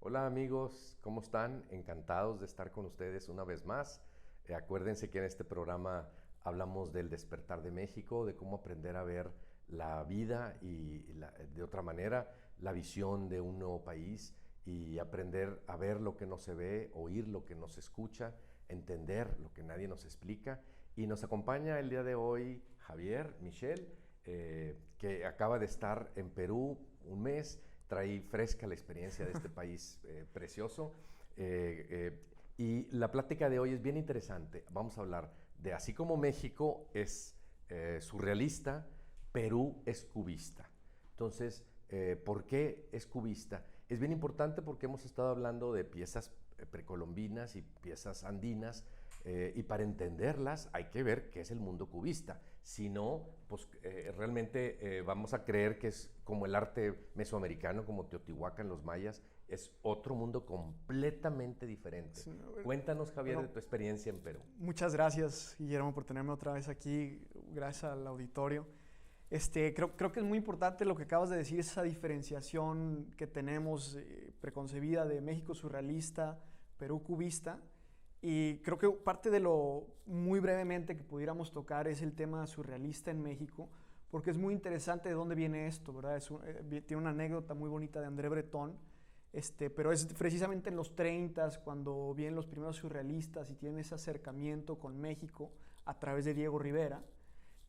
Hola amigos, ¿cómo están? Encantados de estar con ustedes una vez más. Acuérdense que en este programa hablamos del despertar de México, de cómo aprender a ver la vida de otra manera, la visión de un nuevo país y aprender a ver lo que no se ve, oír lo que no se escucha, entender lo que nadie nos explica. Y nos acompaña el día de hoy Javier Michel, que acaba de estar en Perú un mes, trae fresca la experiencia de este país precioso. Y la plática de hoy es bien interesante. Vamos a hablar de así como México es surrealista, Perú es cubista. Entonces, ¿por qué es cubista? Es bien importante porque hemos estado hablando de piezas precolombinas y piezas andinas, y para entenderlas hay que ver qué es el mundo cubista. Si no, pues realmente vamos a creer que es como el arte mesoamericano, como Teotihuacán, los mayas, es otro mundo completamente diferente. Sí, Cuéntanos, Javier, de bueno, tu experiencia en Perú. muchas gracias, Guillermo, por tenerme otra vez aquí. Gracias al auditorio. Creo que es muy importante lo que acabas de decir, esa diferenciación que tenemos preconcebida de México surrealista, Perú cubista. Y creo que parte de lo muy brevemente que pudiéramos tocar es el tema surrealista en México, porque es muy interesante de dónde viene esto, ¿verdad? Tiene una anécdota muy bonita de André Breton, pero es precisamente en los 30 cuando vienen los primeros surrealistas y tienen ese acercamiento con México a través de Diego Rivera,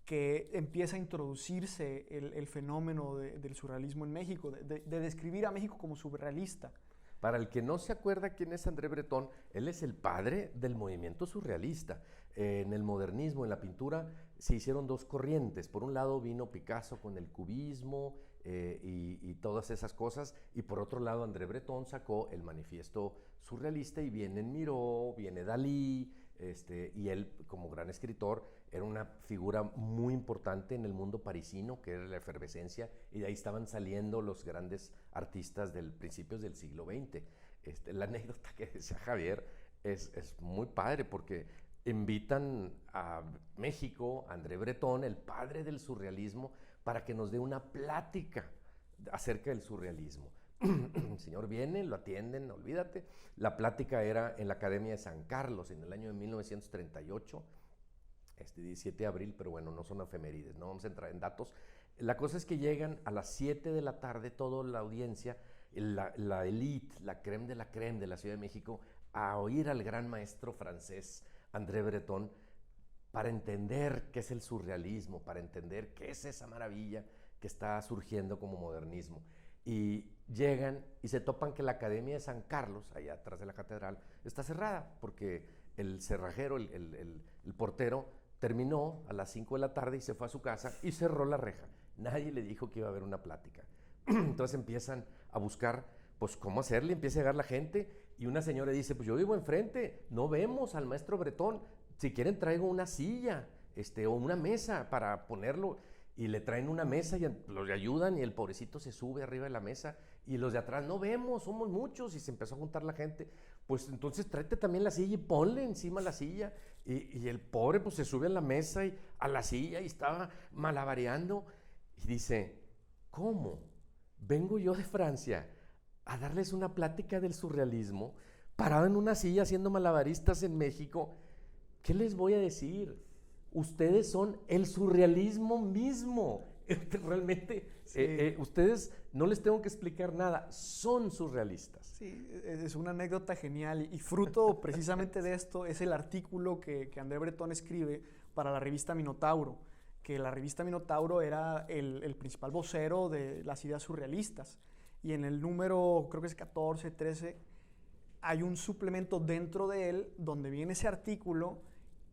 que empieza a introducirse el fenómeno del surrealismo en México, de describir a México como surrealista. Para el que no se acuerda quién es André Breton, él es el padre del movimiento surrealista. En el modernismo, en la pintura, se hicieron dos corrientes. Por un lado vino Picasso con el cubismo y todas esas cosas, y por otro lado André Breton sacó el manifiesto surrealista y viene Miró, viene Dalí, y él como gran escritor era una figura muy importante en el mundo parisino, que era la efervescencia, y de ahí estaban saliendo los grandes artistas del principios del siglo XX. La anécdota que decía Javier es muy padre porque invitan a México a André Breton, el padre del surrealismo, para que nos dé una plática acerca del surrealismo. El señor viene, lo atienden, olvídate. La plática era en la Academia de San Carlos en el año de 1938, 17 de abril, pero bueno, no son efemérides, no vamos a entrar en datos. La cosa es que llegan a las 7 de la tarde toda la audiencia, la elite, la creme de la Ciudad de México, a oír al gran maestro francés André Breton para entender qué es el surrealismo, para entender qué es esa maravilla que está surgiendo como modernismo. Y llegan y se topan que la Academia de San Carlos, allá atrás de la catedral, está cerrada porque el cerrajero, el portero, terminó a las 5 de la tarde y se fue a su casa y cerró la reja. Nadie le dijo que iba a haber una plática. Entonces empiezan a buscar, pues, cómo hacerle, empieza a llegar la gente y una señora dice, pues yo vivo enfrente, no vemos al maestro Bretón, si quieren traigo una silla, o una mesa para ponerlo, y le traen una mesa y los ayudan y el pobrecito se sube arriba de la mesa y los de atrás, no vemos, somos muchos, y se empezó a juntar la gente, pues entonces tráete también la silla y ponle encima la silla, y el pobre pues se sube a la mesa y a la silla y estaba malabareando y dice, ¿cómo? Vengo yo de Francia a darles una plática del surrealismo, parado en una silla haciendo malabaristas en México. ¿Qué les voy a decir? Ustedes son el surrealismo mismo. Realmente, Sí, ustedes no les tengo que explicar nada, son surrealistas. sí, es una anécdota genial y fruto precisamente de esto es el artículo que André Breton escribe para la revista Minotauro, que la revista Minotauro era el principal vocero de las ideas surrealistas. Y en el número, creo que es 14, 13, hay un suplemento dentro de él donde viene ese artículo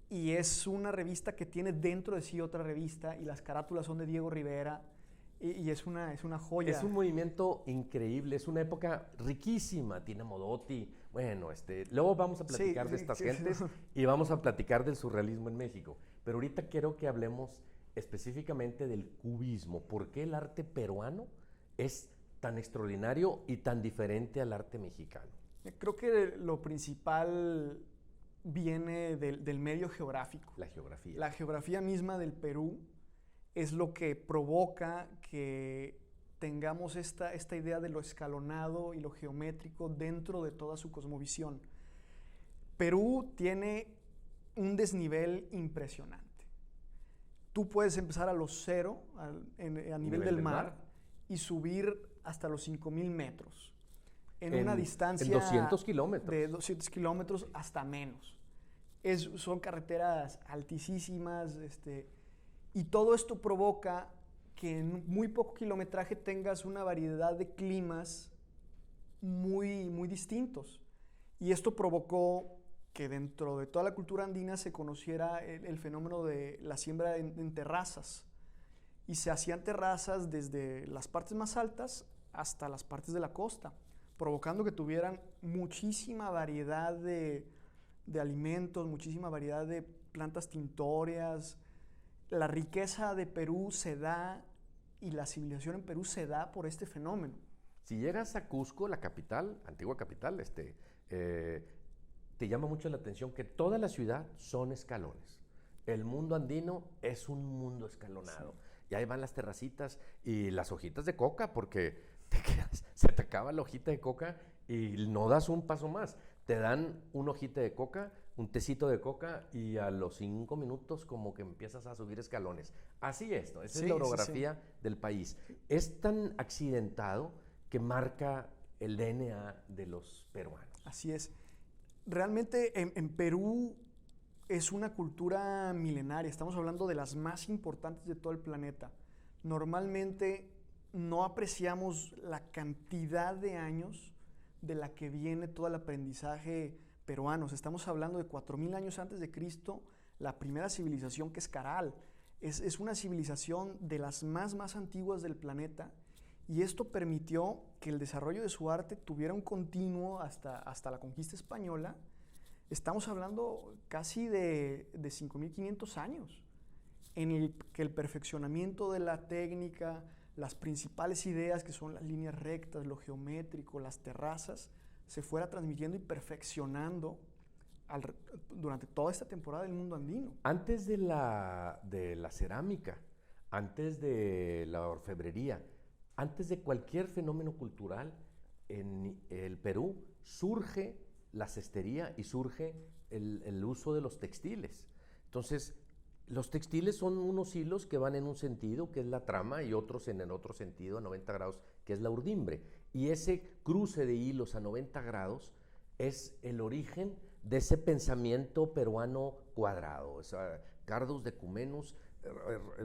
y es una revista que tiene dentro de sí otra revista y las carátulas son de Diego Rivera y es una Es un joya. movimiento increíble, es una época riquísima, tiene Modotti, bueno, luego vamos a Sí, platicar de sí, estas gentes y vamos a platicar del surrealismo en México, pero ahorita quiero que hablemos específicamente del cubismo, por qué el arte peruano es tan extraordinario y tan diferente al arte mexicano. creo que lo principal viene del medio geográfico. La geografía. La geografía misma del Perú es lo que provoca que tengamos esta idea de lo escalonado y lo geométrico dentro de toda su cosmovisión. Perú tiene un desnivel impresionante. Tú puedes empezar a los 0, a nivel del mar, y subir hasta los 5,000 metros. En una distancia en 200 kilómetros. De 200 kilómetros hasta menos. Son carreteras altísimas, y todo esto provoca que en muy poco kilometraje tengas una variedad de climas muy, muy distintos. Y esto provocó que dentro de toda la cultura andina se conociera el fenómeno de la siembra en terrazas. Y se hacían terrazas desde las partes más altas hasta las partes de la costa, provocando que tuvieran muchísima variedad de alimentos, muchísima variedad de plantas tintorias. La riqueza de Perú se da y la civilización en Perú se da por este fenómeno. Si llegas a Cusco, la capital, antigua capital, te llama mucho la atención que toda la ciudad son escalones. El mundo andino es un mundo escalonado. Sí. Y ahí van las terracitas y las hojitas de coca, porque se te acaba la hojita de coca y no das un paso más. Te dan una hojita de coca, un tecito de coca y a los 5 minutos como que empiezas a subir escalones. Así es, ¿no? Esa es la orografía del país. Es tan accidentado que marca el DNA de los peruanos. Así es. Realmente en Perú es una cultura milenaria. Estamos hablando de las más importantes de todo el planeta. Normalmente no apreciamos la cantidad de años de la que viene todo el aprendizaje peruano. Estamos hablando de 4,000 años antes de Cristo, la primera civilización, que es Caral. Es una civilización de las más antiguas del planeta, y esto permitió que el desarrollo de su arte tuviera un continuo hasta la conquista española. Estamos hablando casi de 5,500 años, en el que el perfeccionamiento de la técnica, las principales ideas que son las líneas rectas, lo geométrico, las terrazas, se fuera transmitiendo y perfeccionando durante toda esta temporada del mundo andino. Antes de la cerámica, antes de la orfebrería, antes de cualquier fenómeno cultural, en el Perú surge la cestería y surge el uso de los textiles. Entonces, los textiles son unos hilos que van en un sentido, que es la trama, y otros en el otro sentido, a 90 grados, que es la urdimbre. Y ese cruce de hilos a 90 grados es el origen de ese pensamiento peruano cuadrado, o sea, cardus decumenus,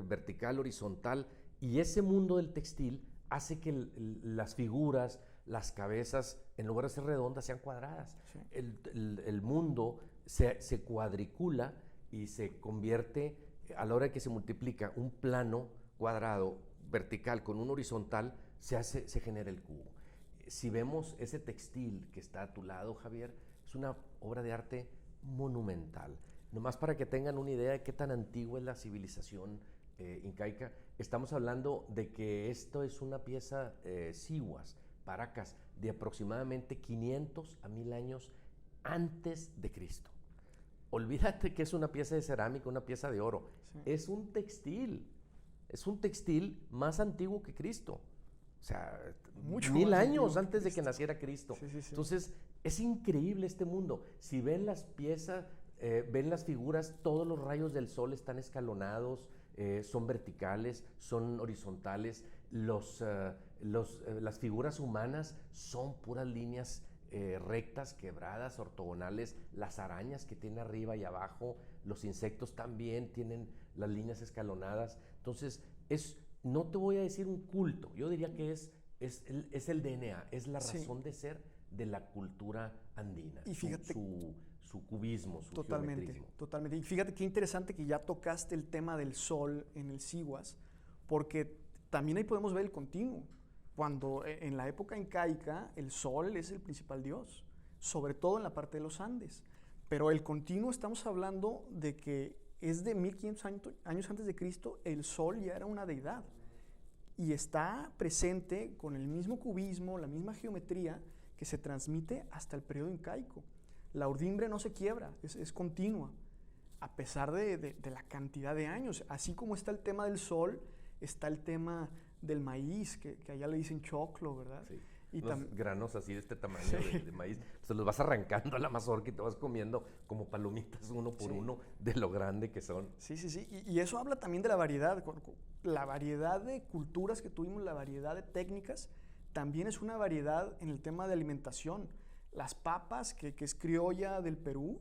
vertical, horizontal, y ese mundo del textil hace que las figuras, las cabezas, en lugar de ser redondas, sean cuadradas. Sí. El mundo se cuadricula y se convierte, a la hora de que se multiplica un plano cuadrado vertical con un horizontal, se genera el cubo. Si vemos ese textil que está a tu lado, Javier, es una obra de arte monumental. Nomás para que tengan una idea de qué tan antigua es la civilización incaica, estamos hablando de que esto es una pieza Sihuas, Paracas, de aproximadamente 500 a 1000 años antes de Cristo. Olvídate que es una pieza de cerámica, una pieza de oro. Sí. Es un textil más antiguo que Cristo. O sea, mucho 1000 años antes de que naciera Cristo. Sí. Entonces, es increíble este mundo. Si ven las piezas, ven las figuras, todos los rayos del sol están escalonados, son verticales, son horizontales. Las figuras humanas son puras líneas rectas, quebradas, ortogonales. Las arañas que tiene arriba y abajo, los insectos también tienen las líneas escalonadas. Entonces, no te voy a decir un culto, yo diría que es el DNA, es la razón de ser de la cultura andina. Y fíjate, su cubismo, su geometrismo. Totalmente. Y fíjate qué interesante que ya tocaste el tema del sol en el Sihuas, porque también ahí podemos ver el continuo. Cuando en la época incaica el sol es el principal dios, sobre todo en la parte de los Andes. Pero el continuo, estamos hablando de que es de 1500 años antes de Cristo, el sol ya era una deidad. Y está presente con el mismo cubismo, la misma geometría que se transmite hasta el periodo incaico. La urdimbre no se quiebra, es continua, a pesar de la cantidad de años. Así como está el tema del sol, está el tema del maíz, que allá le dicen choclo, ¿verdad? Sí. Y Unos granos así de este tamaño Sí. de maíz, se los vas arrancando a la mazorca y te vas comiendo como palomitas uno por Sí. uno de lo grande que son. Sí, sí, sí. Y eso habla también de la variedad. La variedad de culturas que tuvimos, la variedad de técnicas, también es una variedad en el tema de alimentación. Las papas, que es criolla del Perú,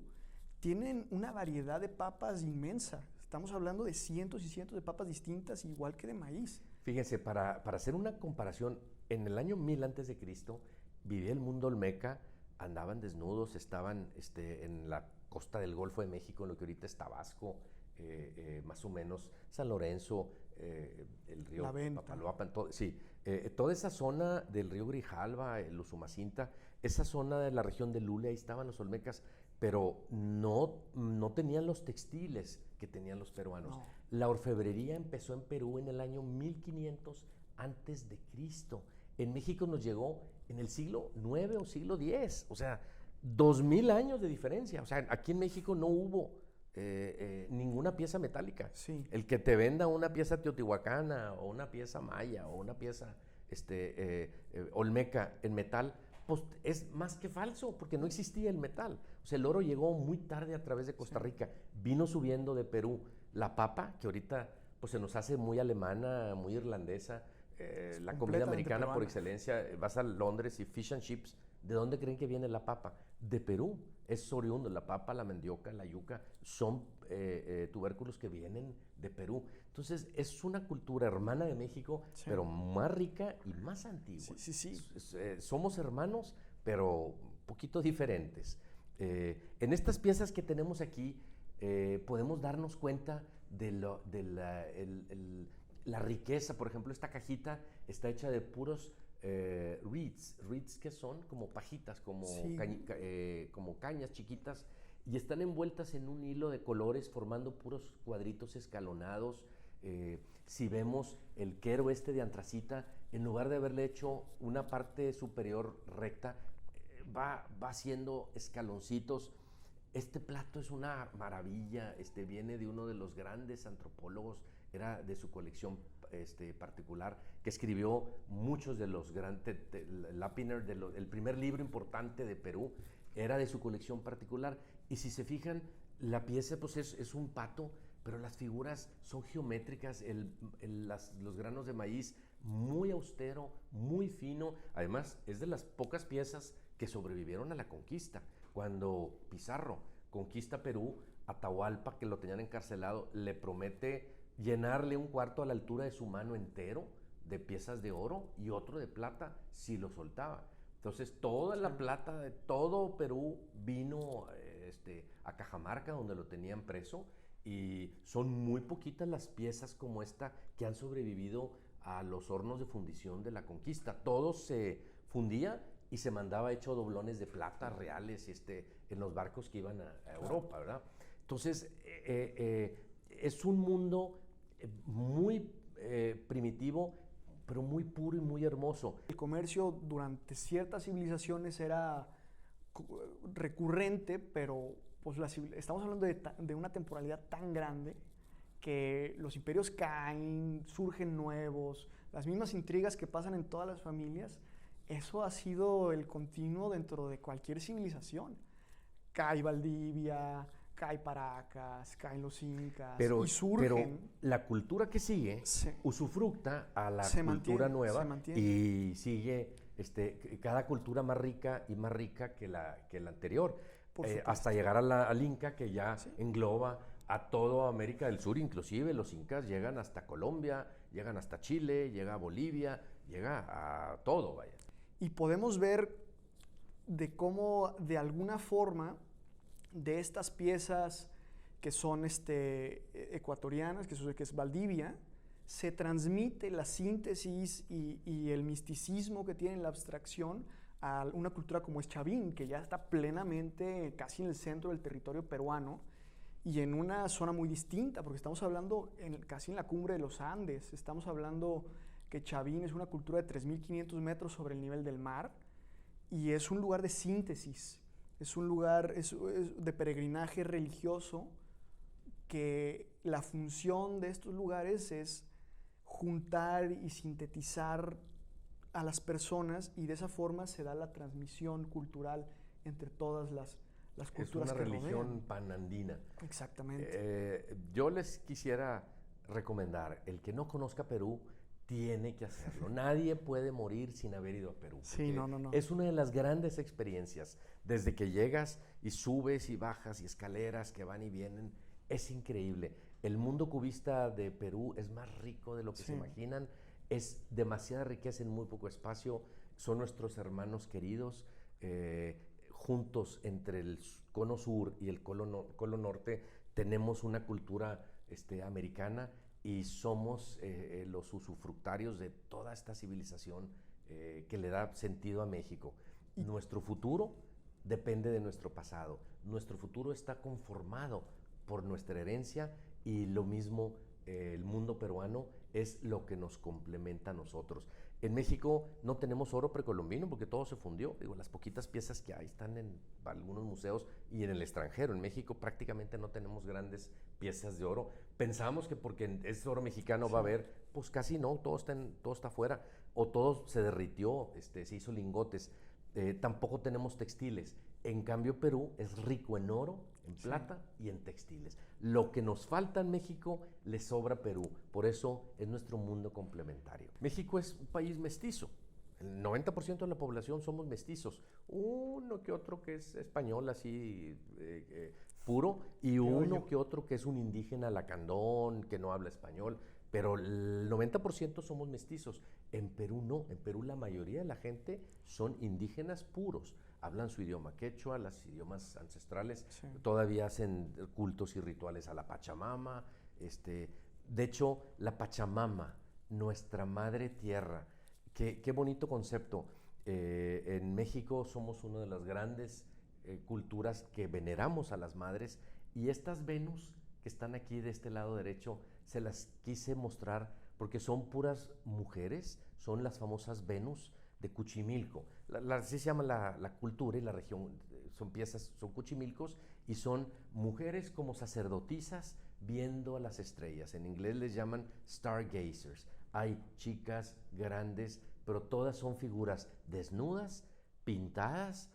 tienen una variedad de papas inmensa. Estamos hablando de cientos y cientos de papas distintas, igual que de maíz. Fíjense, para hacer una comparación, en el año 1000 antes de Cristo vivía el mundo olmeca, andaban desnudos, estaban en la costa del Golfo de México, en lo que ahorita es Tabasco, más o menos San Lorenzo, el río La Venta. Papaloapan, sí, toda esa zona del río Grijalva, el Usumacinta, esa zona de la región de Lule, ahí estaban los olmecas, pero no tenían los textiles que tenían los peruanos. No. La orfebrería empezó en Perú en el año 1500 antes de Cristo. En México nos llegó en el siglo IX o siglo X, o sea, 2000 años de diferencia. O sea, aquí en México no hubo ninguna pieza metálica. Sí. El que te venda una pieza teotihuacana o una pieza maya o una pieza olmeca en metal, pues es más que falso, porque no existía el metal. O sea, el oro llegó muy tarde a través de Costa Rica, vino subiendo de Perú. La papa, que ahorita pues se nos hace muy alemana, muy irlandesa, la comida americana peruana. por excelencia, vas a Londres y fish and chips, ¿de dónde creen que viene la papa? De Perú, es oriundo, la papa, la mandioca, la yuca, son tubérculos que vienen de Perú. Entonces es una cultura hermana de México, Sí. pero más rica y más antigua. Sí, sí, sí. Somos hermanos, pero un poquito diferentes. En estas piezas que tenemos aquí, podemos darnos cuenta de la riqueza. Por ejemplo, esta cajita está hecha de puros reeds que son como pajitas, como, Sí. como cañas chiquitas, y están envueltas en un hilo de colores formando puros cuadritos escalonados. Si vemos el quero de antracita, en lugar de haberle hecho una parte superior recta, va haciendo escaloncitos. Este plato es una maravilla, viene de uno de los grandes antropólogos, era de su colección particular, que escribió muchos de los grandes, Lapiner, el primer libro importante de Perú, era de su colección particular. Y si se fijan, la pieza pues es un pato, pero las figuras son geométricas, los granos de maíz muy austero, muy fino. Además, es de las pocas piezas que sobrevivieron a la conquista. Cuando Pizarro conquista Perú, Atahualpa, que lo tenían encarcelado, le promete llenarle un cuarto a la altura de su mano entero de piezas de oro y otro de plata si lo soltaba. Entonces toda la plata de todo Perú vino a Cajamarca, donde lo tenían preso, y son muy poquitas las piezas como esta que han sobrevivido a los hornos de fundición de la conquista. Todo se fundía y se mandaba hecho doblones de plata reales en los barcos que iban a Europa, ¿verdad? Entonces, es un mundo muy primitivo, pero muy puro y muy hermoso. El comercio durante ciertas civilizaciones era recurrente, pero pues estamos hablando de una temporalidad tan grande que los imperios caen, surgen nuevos, las mismas intrigas que pasan en todas las familias. Eso ha sido el continuo dentro de cualquier civilización. Cae Valdivia, cae Paracas, caen los incas, y surgen. Pero la cultura que sigue usufructa a la cultura nueva y sigue cada cultura más rica y más rica que la anterior, hasta llegar al Inca, que ya engloba a toda América del Sur. Inclusive los incas llegan hasta Colombia, llegan hasta Chile, llega a Bolivia, llega a todo, vaya. Y podemos ver de cómo, de alguna forma, de estas piezas que son ecuatorianas, que es Valdivia, se transmite la síntesis y el misticismo que tiene la abstracción a una cultura como es Chavín, que ya está plenamente casi en el centro del territorio peruano y en una zona muy distinta, porque estamos hablando casi en la cumbre de los Andes. Estamos hablando que Chavín es una cultura de 3.500 metros sobre el nivel del mar y es un lugar de síntesis, es un lugar de peregrinaje religioso, que la función de estos lugares es juntar y sintetizar a las personas, y de esa forma se da la transmisión cultural entre todas las culturas que rodean. Es una religión panandina. Exactamente. Yo les quisiera recomendar, el que no conozca Perú tiene que hacerlo. Nadie puede morir sin haber ido a Perú. Sí, no. Es una de las grandes experiencias. Desde que llegas y subes y bajas y escaleras que van y vienen, es increíble. El mundo cubista de Perú es más rico de lo que se imaginan. Es demasiada riqueza en muy poco espacio. Son nuestros hermanos queridos. Juntos entre el cono sur y el cono norte tenemos una cultura americana, y somos los usufructarios de toda esta civilización que le da sentido a México. Nuestro futuro depende de nuestro pasado. Nuestro futuro está conformado por nuestra herencia, y lo mismo el mundo peruano es lo que nos complementa a nosotros. En México no tenemos oro precolombino porque todo se fundió. Digo, las poquitas piezas que hay están en algunos museos y en el extranjero. En México prácticamente no tenemos grandes piezas de oro. Pensamos que porque es oro mexicano va a haber, pues casi no, todo está afuera, o todo se derritió, se hizo lingotes. Tampoco tenemos textiles. En cambio, Perú es rico en oro, en plata y en textiles. Lo que nos falta en México le sobra a Perú. Por eso es nuestro mundo complementario. México es un país mestizo. El 90% de la población somos mestizos. Uno que otro que es español así puro, y uno que otro que es un indígena lacandón, que no habla español. Pero el 90% somos mestizos. En Perú no. En Perú la mayoría de la gente son indígenas puros. Hablan su idioma quechua, los idiomas ancestrales. Todavía hacen cultos y rituales a la Pachamama. De hecho, la Pachamama, nuestra madre tierra, qué bonito concepto. En México somos una de las grandes culturas que veneramos a las madres, y estas Venus que están aquí de este lado derecho se las quise mostrar porque son puras mujeres, son las famosas Venus de Cuchimilco. Así se llama la cultura y la región. Son piezas, son cuchimilcos, y son mujeres como sacerdotisas viendo a las estrellas. En inglés les llaman stargazers. Hay chicas grandes, pero todas son figuras desnudas, pintadas,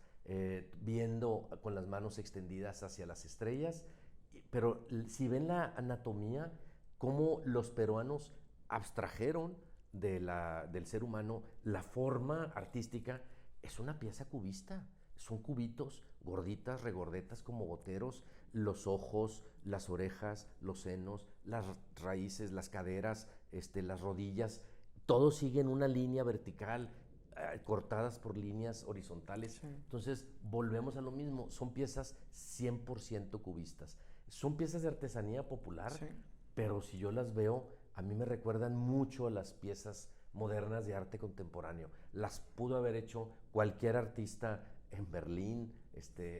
viendo con las manos extendidas hacia las estrellas. Pero si ven la anatomía, cómo los peruanos abstrajeron del ser humano la forma artística, es una pieza cubista. Son cubitos, gorditas, regordetas como goteros, los ojos, las orejas, los senos, las raíces, las caderas, las rodillas, todo sigue en una línea vertical, cortadas por líneas horizontales. Entonces volvemos a lo mismo, son piezas 100% cubistas. Son piezas de artesanía popular, pero si yo las veo, a mí me recuerdan mucho a las piezas modernas de arte contemporáneo. Las pudo haber hecho cualquier artista en Berlín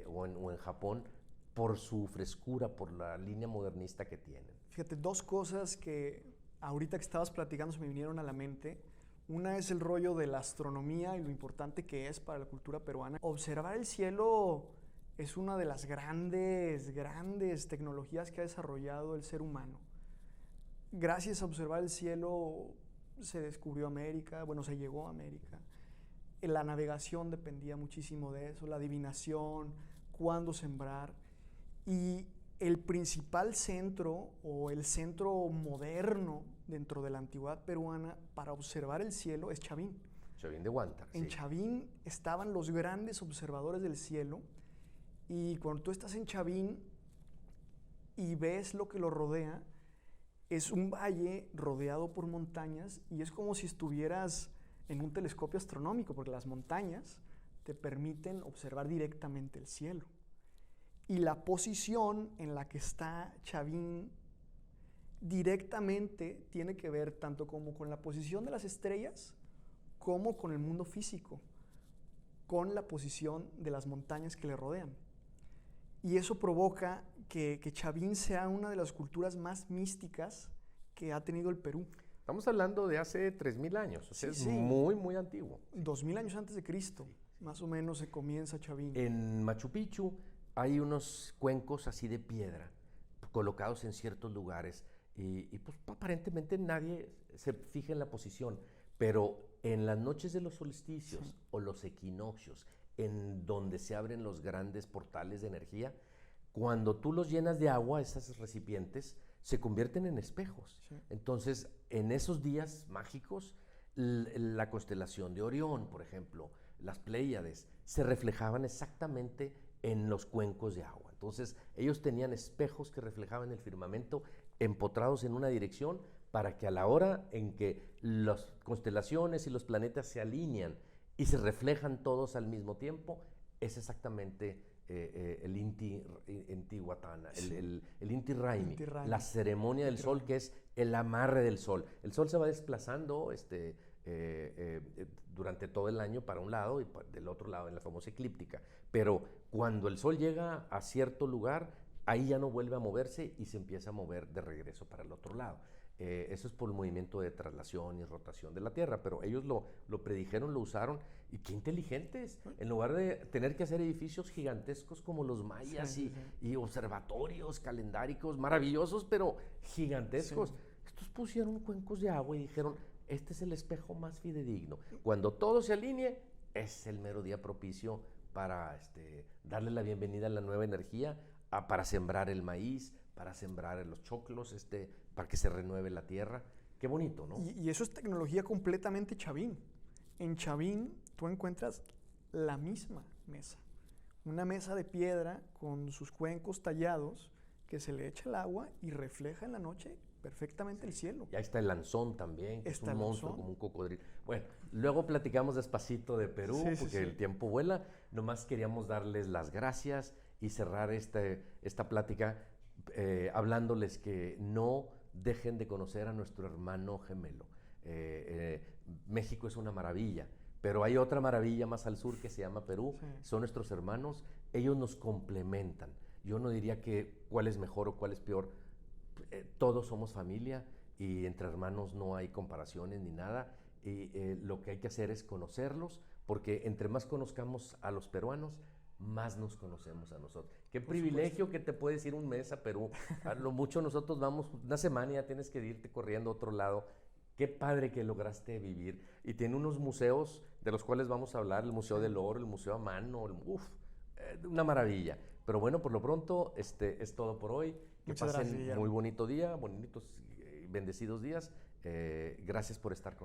o en Japón, por su frescura, por la línea modernista que tienen. Fíjate, dos cosas que ahorita que estabas platicando se me vinieron a la mente. Una es el rollo de la astronomía y lo importante que es para la cultura peruana. Observar el cielo es una de las grandes tecnologías que ha desarrollado el ser humano. Gracias a observar el cielo se descubrió América, se llegó a América. La navegación dependía muchísimo de eso, la adivinación, cuándo sembrar. Y el principal centro, o el centro moderno dentro de la antigüedad peruana para observar el cielo, es Chavín. Chavín de Huántar. En Chavín estaban los grandes observadores del cielo, y cuando tú estás en Chavín y ves lo que lo rodea, es un valle rodeado por montañas, y es como si estuvieras en un telescopio astronómico, porque las montañas te permiten observar directamente el cielo. Y la posición en la que está Chavín directamente tiene que ver tanto como con la posición de las estrellas como con el mundo físico, con la posición de las montañas que le rodean. Y eso provoca que Chavín sea una de las culturas más místicas que ha tenido el Perú. Estamos hablando de hace 3000 años, o sea, es muy, muy antiguo. 2000 años antes de Cristo, más o menos se comienza Chavín. En Machu Picchu hay unos cuencos así de piedra, colocados en ciertos lugares, y pues aparentemente nadie se fija en la posición, pero en las noches de los solsticios o los equinoccios, en donde se abren los grandes portales de energía, cuando tú los llenas de agua, esas recipientes se convierten en espejos. Entonces, en esos días mágicos, la constelación de Orión, por ejemplo, las Pléyades, se reflejaban exactamente en los cuencos de agua. Entonces, ellos tenían espejos que reflejaban el firmamento empotrados en una dirección para que a la hora en que las constelaciones y los planetas se alinean y se reflejan todos al mismo tiempo, es exactamente el Inti Watana, el Inti Raymi, la ceremonia del sol, que es el amarre del sol. El sol se va desplazando durante todo el año para un lado y del otro lado en la famosa eclíptica, pero cuando el sol llega a cierto lugar, ahí ya no vuelve a moverse y se empieza a mover de regreso para el otro lado. Eso es por el movimiento de traslación y rotación de la Tierra, pero ellos lo predijeron, lo usaron, y qué inteligentes. En lugar de tener que hacer edificios gigantescos como los mayas y observatorios calendáricos maravillosos, pero gigantescos, estos pusieron cuencos de agua y dijeron, este es el espejo más fidedigno. Cuando todo se alinee, es el mero día propicio para darle la bienvenida a la nueva energía, para sembrar el maíz, para sembrar los choclos, para que se renueve la tierra. Qué bonito, ¿no? Y eso es tecnología completamente Chavín. En Chavín tú encuentras la misma mesa. Una mesa de piedra con sus cuencos tallados que se le echa el agua y refleja en la noche perfectamente el cielo. Y ahí está el lanzón también, que es un monstruo como un cocodrilo. Bueno, luego platicamos despacito de Perú, porque el tiempo vuela. Nomás queríamos darles las gracias y cerrar esta plática hablándoles que no dejen de conocer a nuestro hermano gemelo. México es una maravilla, pero hay otra maravilla más al sur que se llama Perú. Son nuestros hermanos, ellos nos complementan. Yo no diría que cuál es mejor o cuál es peor. Todos somos familia y entre hermanos no hay comparaciones ni nada. Y lo que hay que hacer es conocerlos, porque entre más conozcamos a los peruanos, más nos conocemos a nosotros. Qué privilegio que te puedes ir un mes a Perú. A lo mucho nosotros vamos una semana y ya tienes que irte corriendo a otro lado. Qué padre que lograste vivir. Y tiene unos museos de los cuales vamos a hablar, el Museo del Oro, el Museo a Mano, una maravilla. Pero bueno, por lo pronto, es todo por hoy. Que Muchas pasen gracias, muy bonito día, bonitos y bendecidos días. Gracias por estar con nosotros.